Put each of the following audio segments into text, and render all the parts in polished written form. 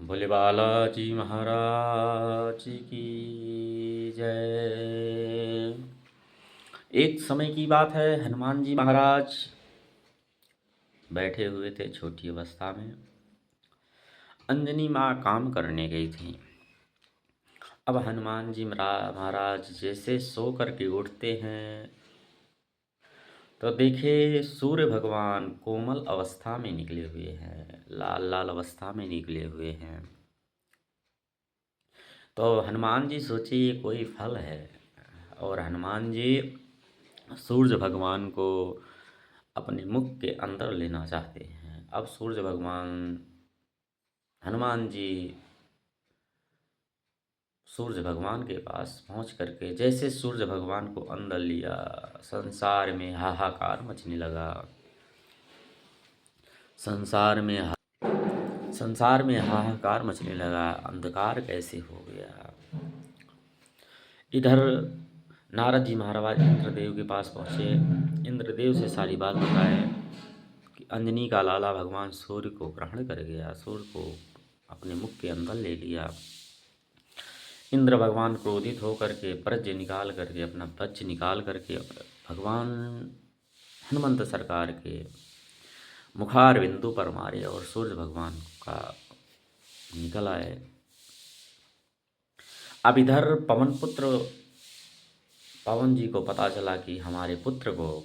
भोले बालाजी महाराज की जय। एक समय की बात है, हनुमान जी महाराज बैठे हुए थे छोटी अवस्था में। अंजनी माँ काम करने गई थी। अब हनुमान जी महाराज जैसे सो करके उठते हैं तो देखे सूर्य भगवान कोमल अवस्था में निकले हुए हैं, लाल लाल अवस्था में निकले हुए हैं। तो हनुमान जी सोचे ये कोई फल है, और हनुमान जी सूर्य भगवान को अपने मुख के अंदर लेना चाहते हैं। अब सूर्य भगवान हनुमान जी सूर्य भगवान के पास पहुंच करके जैसे सूर्य भगवान को अंदर लिया, संसार में हाहाकार मचने लगा। संसार में हाहाकार मचने लगा, अंधकार कैसे हो गया। इधर नारद जी महाराज इंद्रदेव के पास पहुँचे। इंद्रदेव से सारी बात बताए कि अंजनी का लाला भगवान सूर्य को ग्रहण कर गया, सूर्य को अपने मुख के अंदर ले लिया। इंद्र भगवान क्रोधित होकर के वज्र निकाल करके अपना वज्र निकाल करके भगवान हनुमंत सरकार के मुखार बिंदु पर मारे और सूर्य भगवान का निकल आए। अब इधर पवन जी को पता चला कि हमारे पुत्र को,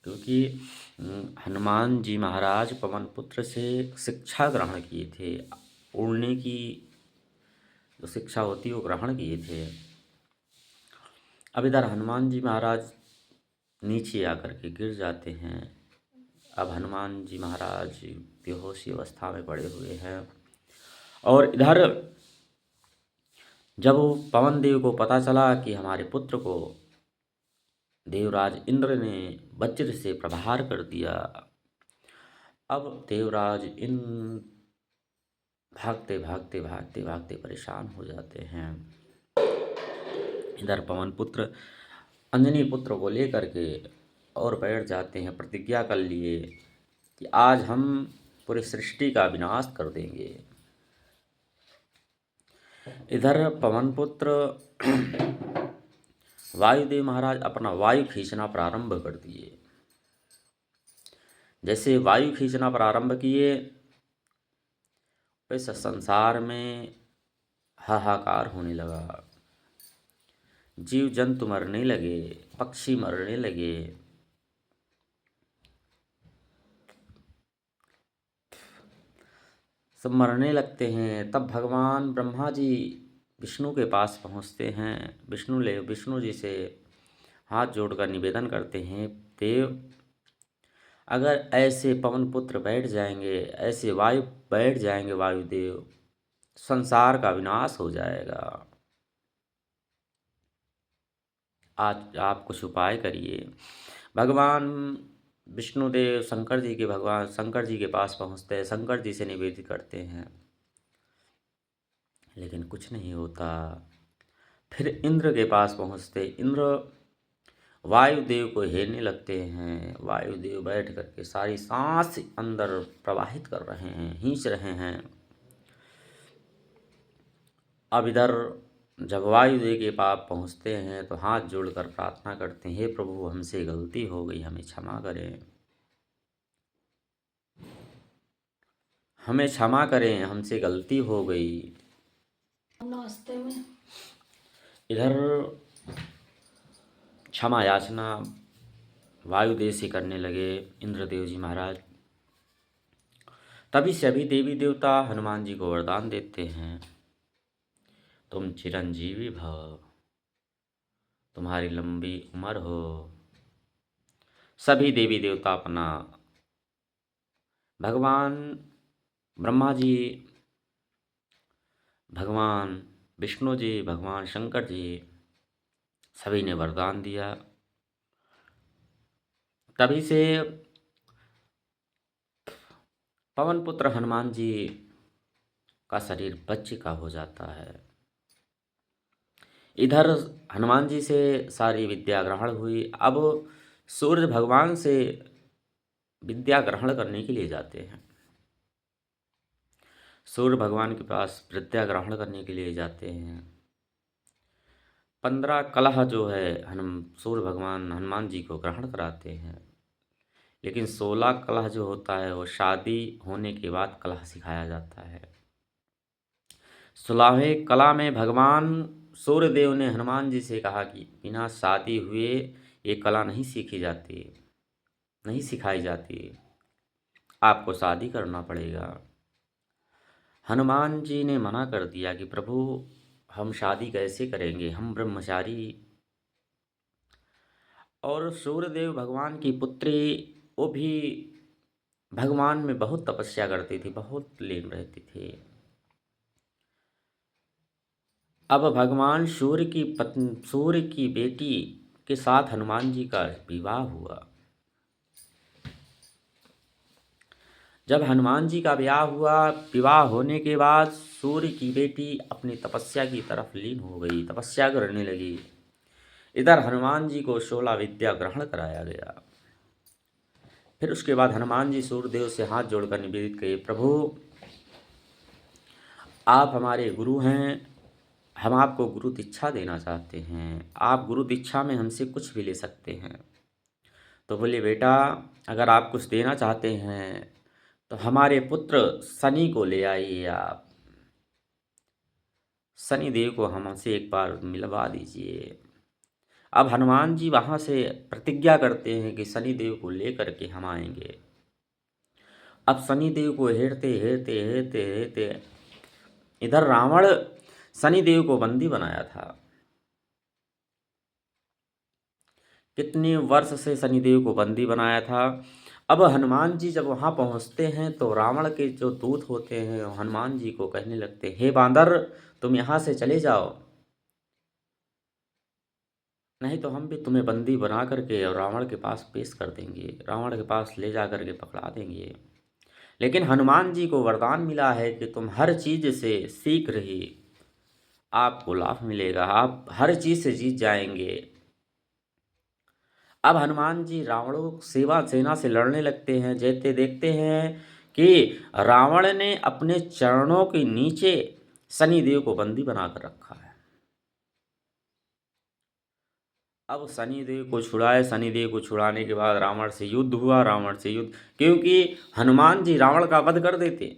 क्योंकि हनुमान जी महाराज पवन पुत्र से शिक्षा ग्रहण किए थे, उड़ने की जो शिक्षा होती है वो ग्रहण किए थे। अब इधर हनुमान जी महाराज नीचे आकर के गिर जाते हैं। अब हनुमान जी महाराज बेहोशी अवस्था में पड़े हुए हैं। और इधर जब पवन देव को पता चला कि हमारे पुत्र को देवराज इंद्र ने वज्र से प्रहार कर दिया, अब देवराज इन भागते भागते भागते भागते परेशान हो जाते हैं। इधर पवन पुत्र अंजनी पुत्र को लेकर के और बैठ जाते हैं, प्रतिज्ञा कर लिए कि आज हम पूरी सृष्टि का विनाश कर देंगे। इधर पवन पुत्र वायुदेव महाराज अपना वायु खींचना प्रारंभ कर दिए। जैसे वायु खींचना प्रारंभ किए, वैसे संसार में हाहाकार होने लगा। जीव जंतु मरने लगे, पक्षी मरने लगे। सब मरने लगते हैं। तब भगवान ब्रह्मा जी विष्णु के पास पहुंचते हैं। विष्णु जी से हाथ जोड़कर निवेदन करते हैं, देव अगर ऐसे पवन पुत्र बैठ जाएंगे, ऐसे वायु बैठ जाएंगे वायुदेव, संसार का विनाश हो जाएगा। आज आप कुछ उपाय करिए। भगवान विष्णुदेव भगवान शंकर जी के पास पहुंचते हैं, शंकर जी से निवेदित करते हैं, लेकिन कुछ नहीं होता। फिर इंद्र के पास पहुंचते, इंद्र वायुदेव को हेरने लगते हैं। वायुदेव बैठ करके सारी सांस अंदर प्रवाहित कर रहे हैं, खींच रहे हैं। अब इधर जब वायुदेव के पास पहुंचते हैं तो हाथ जोड़कर प्रार्थना करते हैं, हे प्रभु हमसे गलती हो गई, हमें क्षमा करें, हमें क्षमा करें, हमसे गलती हो गई। नमस्ते में इधर क्षमा याचना वायुदेव से करने लगे इंद्रदेव जी महाराज। तभी सभी देवी देवता हनुमान जी को वरदान देते हैं, तुम चिरंजीवी भव, तुम्हारी लंबी उम्र हो। सभी देवी देवता अपना भगवान ब्रह्मा जी, भगवान विष्णु जी, भगवान शंकर जी सभी ने वरदान दिया। तभी से पवन पुत्र हनुमान जी का शरीर वज्र का हो जाता है। इधर हनुमान जी से सारी विद्या ग्रहण हुई। अब सूर्य भगवान से विद्या ग्रहण करने के लिए जाते हैं। सूर्य भगवान के पास विद्या ग्रहण करने के लिए जाते हैं। 15 कलह जो है सूर्य भगवान हनुमान जी को ग्रहण कराते हैं। लेकिन 16 कलह जो होता है वो शादी होने के बाद कलह सिखाया जाता है। 16वें कला में भगवान सूर्यदेव ने हनुमान जी से कहा कि बिना शादी हुए ये कला नहीं सीखी जाती, नहीं सिखाई जाती, आपको शादी करना पड़ेगा। हनुमान जी ने मना कर दिया कि प्रभु हम शादी कैसे करेंगे, हम ब्रह्मचारी। और सूर्यदेव भगवान की पुत्री वो भी भगवान में बहुत तपस्या करती थी, बहुत लीन रहती थी। अब भगवान सूर्य की बेटी के साथ हनुमान जी का विवाह हुआ। जब हनुमान जी का विवाह होने के बाद सूर्य की बेटी अपनी तपस्या की तरफ लीन हो गई, तपस्या करने लगी। इधर हनुमान जी को 16 विद्या ग्रहण कराया गया। फिर उसके बाद हनुमान जी सूर्यदेव से हाथ जोड़कर निवेदित किए, प्रभु आप हमारे गुरु हैं, हम आपको गुरु दीक्षा देना चाहते हैं, आप गुरु दीक्षा में हमसे कुछ भी ले सकते हैं। तो बोले बेटा अगर आप कुछ देना चाहते हैं तो हमारे पुत्र शनि को ले आइए, आप शनि देव को हमसे एक बार मिलवा दीजिए। अब हनुमान जी वहाँ से प्रतिज्ञा करते हैं कि शनि देव को लेकर के हम आएंगे। अब शनि देव को हेरते हेरते हेरते हेरते इधर रावण शनि देव को बंदी बनाया था। कितने वर्ष से शनिदेव को बंदी बनाया था। अब हनुमान जी जब वहाँ पहुँचते हैं तो रावण के जो दूत होते हैं हनुमान जी को कहने लगते हैं, हे बांदर तुम यहाँ से चले जाओ, नहीं तो हम भी तुम्हें बंदी बना करके और रावण के पास पेश कर देंगे, रावण के पास ले जा करके पकड़ा देंगे। लेकिन हनुमान जी को वरदान मिला है कि तुम हर चीज़ से शीघ्र ही आपको लाभ मिलेगा, आप हर चीज़ से जीत जाएंगे। अब हनुमान जी रावणों सेना से लड़ने लगते हैं। जैसे देखते हैं कि रावण ने अपने चरणों के नीचे शनिदेव को बंदी बनाकर रखा है। अब शनिदेव को छुड़ाए, शनिदेव को छुड़ाने के बाद रावण से युद्ध हुआ, रावण से युद्ध, क्योंकि हनुमान जी रावण का वध कर देते,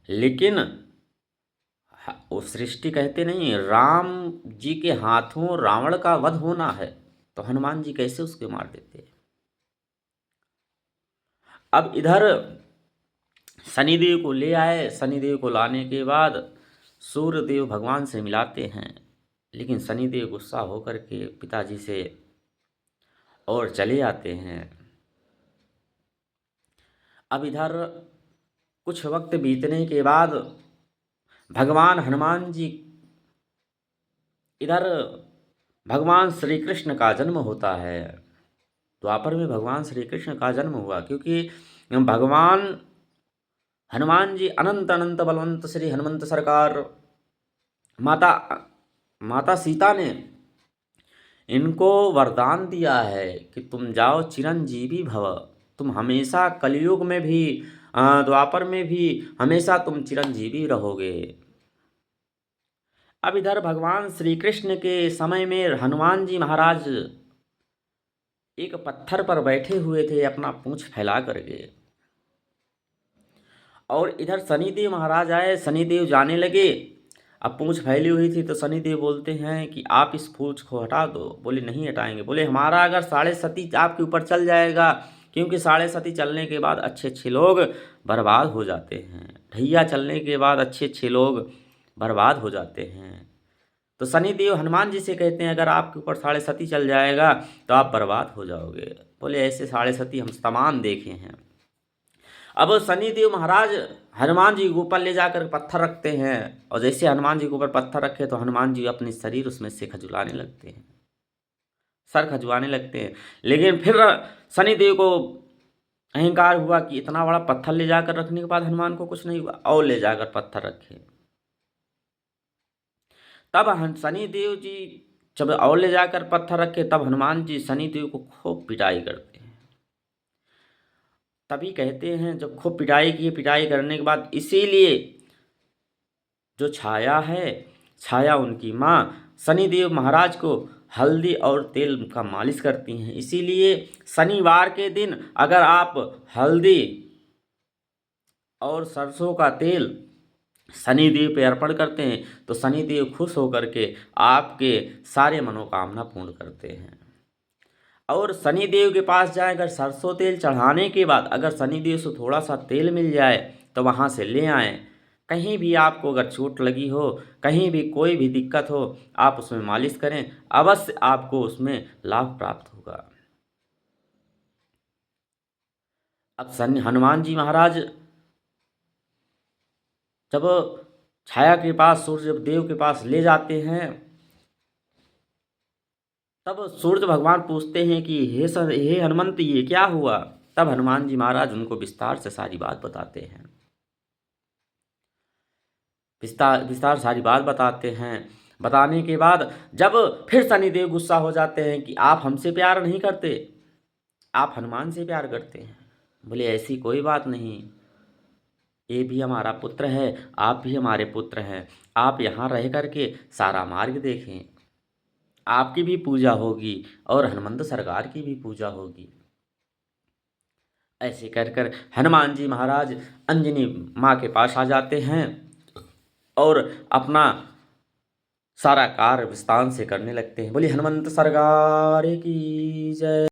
लेकिन वो सृष्टि कहते नहीं राम जी के हाथों रावण का वध होना है तो हनुमान जी कैसे उसके मार देते। अब इधर शनिदेव को ले आए, शनिदेव को लाने के बाद सूर्यदेव भगवान से मिलाते हैं, लेकिन शनिदेव गुस्सा होकर के पिताजी से और चले आते हैं। अब इधर कुछ वक्त बीतने के बाद भगवान हनुमान जी इधर भगवान श्री कृष्ण का जन्म होता है। द्वापर में भगवान श्री कृष्ण का जन्म हुआ, क्योंकि भगवान हनुमान जी अनंत अनंत बलवंत श्री हनुमंत सरकार माता माता सीता ने इनको वरदान दिया है कि तुम जाओ चिरंजीवी भव, तुम हमेशा कलयुग में भी द्वापर में भी हमेशा तुम चिरंजीवी रहोगे। अब इधर भगवान श्री कृष्ण के समय में हनुमान जी महाराज एक पत्थर पर बैठे हुए थे अपना पूंछ फैला करके, और इधर शनिदेव महाराज आए, शनिदेव जाने लगे। अब पूंछ फैली हुई थी तो शनिदेव बोलते हैं कि आप इस पूंछ को हटा दो। बोले नहीं हटाएंगे। बोले हमारा अगर 7.5 आपके ऊपर चल जाएगा, क्योंकि 7.5 चलने के बाद अच्छे अच्छे लोग बर्बाद हो जाते हैं, ढैया चलने के बाद अच्छे अच्छे लोग बर्बाद हो जाते हैं। तो शनिदेव हनुमान जी से कहते हैं अगर आपके ऊपर 7.5 चल जाएगा तो आप बर्बाद हो जाओगे। बोले ऐसे 7.5 हम तमाम देखे हैं। अब शनिदेव महाराज हनुमान जी के ऊपर ले जाकर पत्थर रखते हैं, और जैसे हनुमान जी के ऊपर पत्थर रखे तो हनुमान जी अपने शरीर उसमें से खजुलाने लगते हैं, सर खजुआने लगते हैं। लेकिन फिर शनिदेव को अहंकार हुआ कि इतना बड़ा पत्थर ले जाकर रखने के बाद हनुमान को कुछ नहीं हुआ, और ले जाकर पत्थर रखे। तब शनिदेव जी जब और ले जाकर पत्थर रखे तब हनुमान जी शनिदेव को खूब पिटाई करते हैं। तभी कहते हैं जब खूब पिटाई की, पिटाई करने के बाद इसीलिए जो छाया है, छाया उनकी माँ शनिदेव महाराज को हल्दी और तेल का मालिश करती हैं। इसीलिए शनिवार के दिन अगर आप हल्दी और सरसों का तेल शनिदेव पे अर्पण करते हैं तो शनिदेव खुश होकर के आपके सारे मनोकामना पूर्ण करते हैं। और शनिदेव के पास जाए, अगर सरसों तेल चढ़ाने के बाद अगर शनिदेव से थोड़ा सा तेल मिल जाए तो वहाँ से ले आएँ। कहीं भी आपको अगर चोट लगी हो, कहीं भी कोई भी दिक्कत हो, आप उसमें मालिश करें, अवश्य आपको उसमें लाभ प्राप्त होगा। अब शनि हनुमान जी महाराज जब छाया के पास, सूर्य देव के पास ले जाते हैं, तब सूर्य भगवान पूछते हैं कि हे हनुमंत, ये क्या हुआ। तब हनुमान जी महाराज उनको विस्तार से सारी बात बताते हैं। विस्तार विस्तार सारी बात बताते हैं। बताने के बाद जब फिर शनिदेव गुस्सा हो जाते हैं कि आप हमसे प्यार नहीं करते, आप हनुमान से प्यार करते हैं। बोले ऐसी कोई बात नहीं, ये भी हमारा पुत्र है, आप भी हमारे पुत्र हैं। आप यहाँ रह करके सारा मार्ग देखें, आपकी भी पूजा होगी और हनुमंत सरकार की भी पूजा होगी। ऐसे कर कर हनुमान जी महाराज अंजनी माँ के पास आ जाते हैं और अपना सारा कार्य विस्तार से करने लगते हैं। बोलिए हनुमंत सरकार की जय।